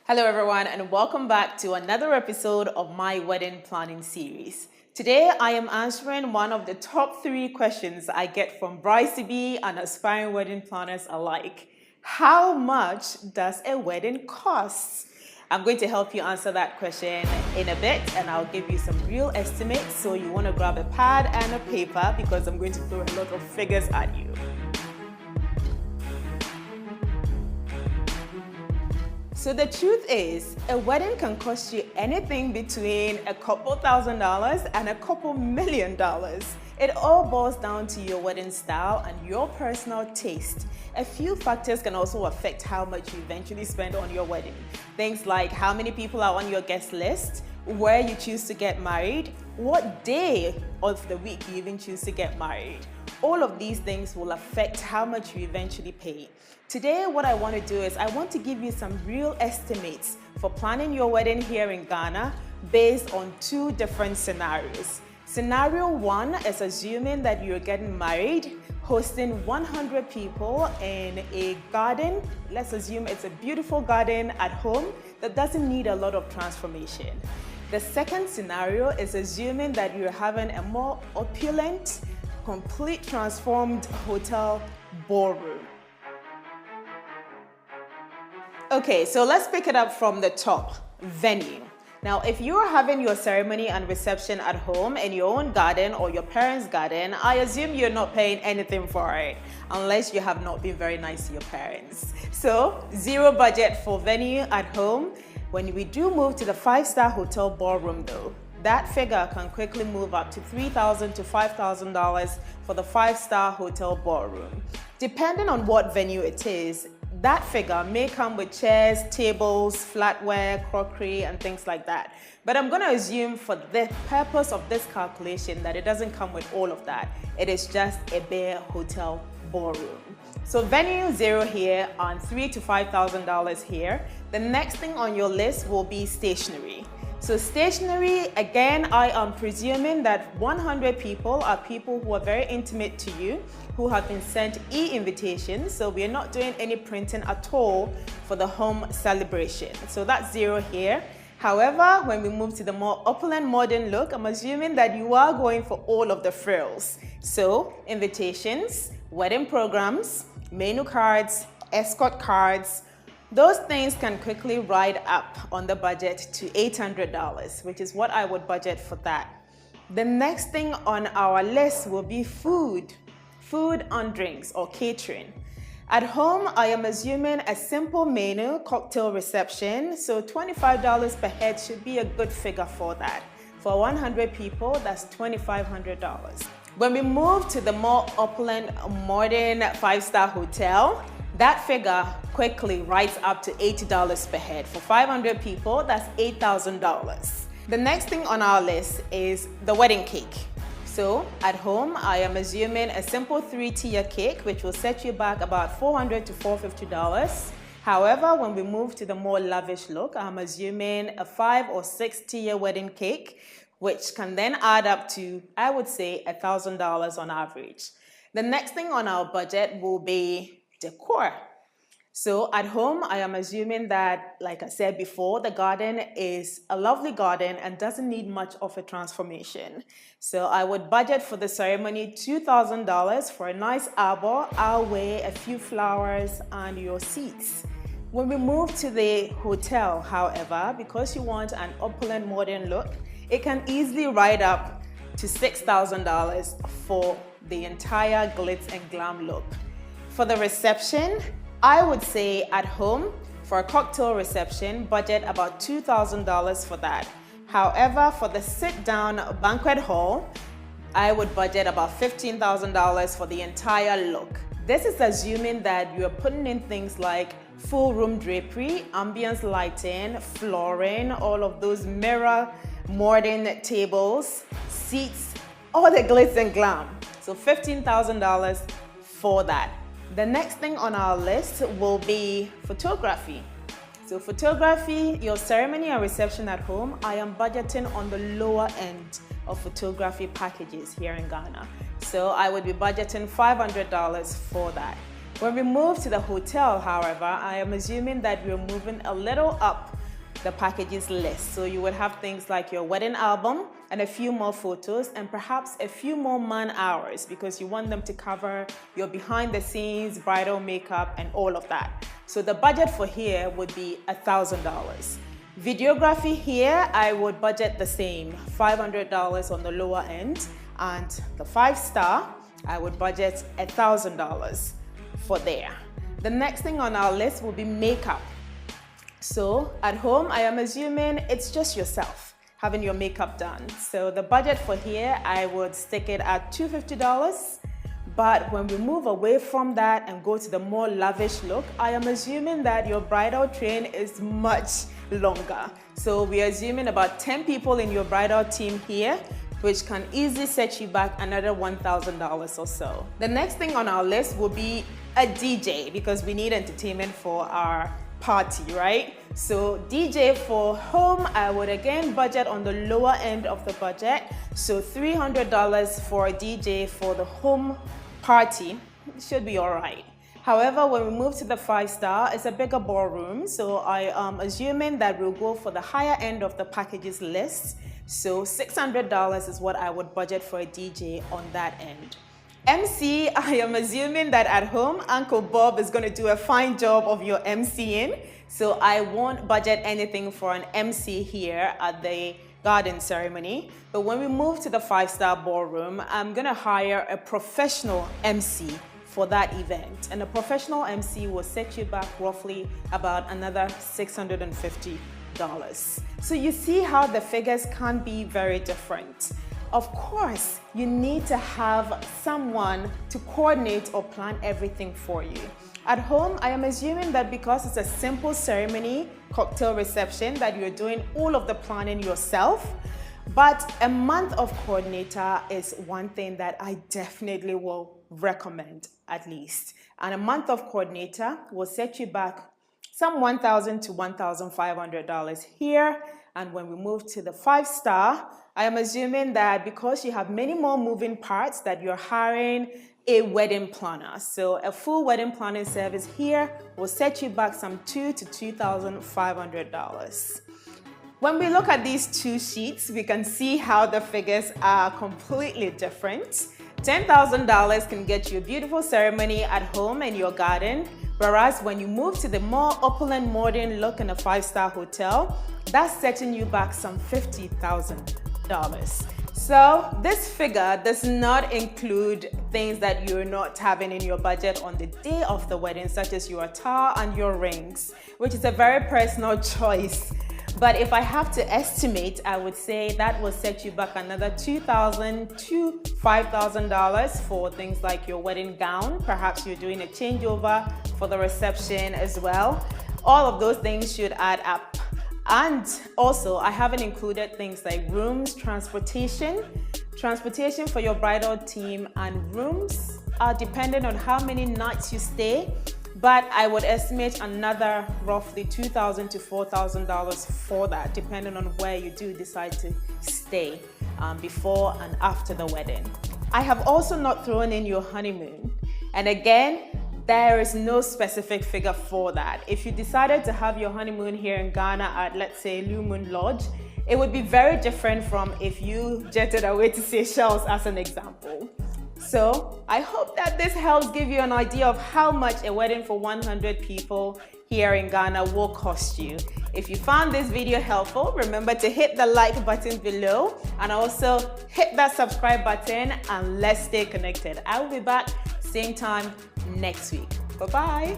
Hello everyone and welcome back to another episode of my wedding planning series. Today I am answering one of the top 3 questions I get from brides-to-be and aspiring wedding planners alike. How much does a wedding cost? I'm going to help you answer that question in a bit and I'll give you some real estimates, so you want to grab a pad and a paper because I'm going to throw a lot of figures at you. So the truth is, a wedding can cost you anything between a couple $1,000s and a couple $1 million. It all boils down to your wedding style and your personal taste. A few factors can also affect how much you eventually spend on your wedding. Things like how many people are on your guest list, where you choose to get married, what day of the week you even choose to get married. All of these things will affect how much you eventually pay. Today, what I want to do is I want to give you some real estimates for planning your wedding here in Ghana based on 2 different scenarios. Scenario 1 is assuming that you're getting married, hosting 100 people in a garden. Let's assume it's a beautiful garden at home that doesn't need a lot of transformation. The second scenario is assuming that you're having a more opulent, complete transformed hotel ballroom. Okay, so let's pick it up from the top. Venue. Now, if you're having your ceremony and reception at home in your own garden or your parents' garden, I assume you're not paying anything for it, unless you have not been very nice to your parents. So, 0 budget for venue at home. When we do move to the 5-star hotel ballroom though, that figure can quickly move up to $3,000 to $5,000 for the 5-star hotel ballroom. Depending on what venue it is, that figure may come with chairs, tables, flatware, crockery, and things like that. But I'm going to assume for the purpose of this calculation that it doesn't come with all of that. It is just a bare hotel ballroom. So venue 0 here, on $3,000 to $5,000 here. The next thing on your list will be stationery. So stationery, again, I am presuming that 100 people are people who are very intimate to you, who have been sent e-invitations. So we are not doing any printing at all for the home celebration. So that's 0 here. However, when we move to the more opulent modern look, I'm assuming that you are going for all of the frills. So invitations, wedding programs, menu cards, escort cards, those things can quickly ride up on the budget to $800, which is what I would budget for that. The next thing on our list will be food and drinks or catering. At home, I am assuming a simple menu, cocktail reception, so $25 per head should be a good figure for that. For 100 people, that's $2,500. When we move to the more opulent, modern 5-star hotel, that figure quickly rises up to $80 per head. For 500 people, that's $8,000. The next thing on our list is the wedding cake. So at home, I am assuming a simple 3-tier cake, which will set you back about $400 to $450. However, when we move to the more lavish look, I'm assuming a 5 or 6-tier wedding cake, which can then add up to, I would say, $1,000 on average. The next thing on our budget will be decor. So at home, I am assuming that, like I said before, the garden is a lovely garden and doesn't need much of a transformation. So I would budget for the ceremony $2,000 for a nice arbor, way, a few flowers, and your seats. When we move to the hotel, however, because you want an opulent modern look, it can easily ride up to $6,000 for the entire glitz and glam look. For the reception, I would say at home, for a cocktail reception, budget about $2,000 for that. However, for the sit-down banquet hall, I would budget about $15,000 for the entire look. This is assuming that you're putting in things like full room drapery, ambience lighting, flooring, all of those mirror, modern tables, seats, all the glitz and glam. So $15,000 for that. The next thing on our list will be photography. So photography, your ceremony and reception at home, I am budgeting on the lower end of photography packages here in Ghana. So I would be budgeting $500 for that. When we move to the hotel, however, I am assuming that we're moving a little up the packages list. So you would have things like your wedding album and a few more photos and perhaps a few more man hours because you want them to cover your behind the scenes, bridal makeup and all of that. So the budget for here would be $1,000. Videography here, I would budget the same, $500 on the lower end, and the 5-star, I would budget $1,000 for there. The next thing on our list will be makeup. So at home, I am assuming it's just yourself having your makeup done. So the budget for here, I would stick it at $250. But when we move away from that and go to the more lavish look, I am assuming that your bridal train is much longer. So we're assuming about 10 people in your bridal team here, which can easily set you back another $1,000 or so. The next thing on our list will be a DJ because we need entertainment for our party, right? So DJ for home, I would again budget on the lower end of the budget. So $300 for a DJ for the home party should be all right. However, when we move to the 5-star, it's a bigger ballroom. So I am assuming that we'll go for the higher end of the packages list. So $600 is what I would budget for a DJ on that end. MC, I am assuming that at home, Uncle Bob is going to do a fine job of your MCing. So I won't budget anything for an MC here at the garden ceremony. But when we move to the 5-star ballroom, I'm going to hire a professional MC for that event. And a professional MC will set you back roughly about another $650. So you see how the figures can be very different. Of course, you need to have someone to coordinate or plan everything for you. At home, I am assuming that because it's a simple ceremony, cocktail reception, that you're doing all of the planning yourself. But a month of coordinator is one thing that I definitely will recommend at least. And a month of coordinator will set you back some $1,000 to $1,500 here. And when we move to the 5-star, I am assuming that because you have many more moving parts that you're hiring a wedding planner. So a full wedding planning service here will set you back some $2,000 to $2,500. When we look at these two sheets, we can see how the figures are completely different. $10,000 can get you a beautiful ceremony at home in your garden, whereas when you move to the more opulent modern look in a 5-star hotel, that's setting you back some $50,000. So this figure does not include things that you're not having in your budget on the day of the wedding, such as your attire and your rings, which is a very personal choice. But if I have to estimate, I would say that will set you back another $2,000 to $5,000 for things like your wedding gown. Perhaps you're doing a changeover for the reception as well. All of those things should add up. And also, I haven't included things like rooms, transportation for your bridal team, and rooms are dependent on how many nights you stay. But I would estimate another roughly $2,000 to $4,000 for that, depending on where you do decide to stay before and after the wedding. I have also not thrown in your honeymoon. And again, there is no specific figure for that. If you decided to have your honeymoon here in Ghana at, let's say, Blue Moon Lodge, it would be very different from if you jetted away to Seychelles as an example. So I hope that this helps give you an idea of how much a wedding for 100 people here in Ghana will cost you. If you found this video helpful, remember to hit the like button below and also hit that subscribe button, and let's stay connected. I will be back same time next week. Bye-bye.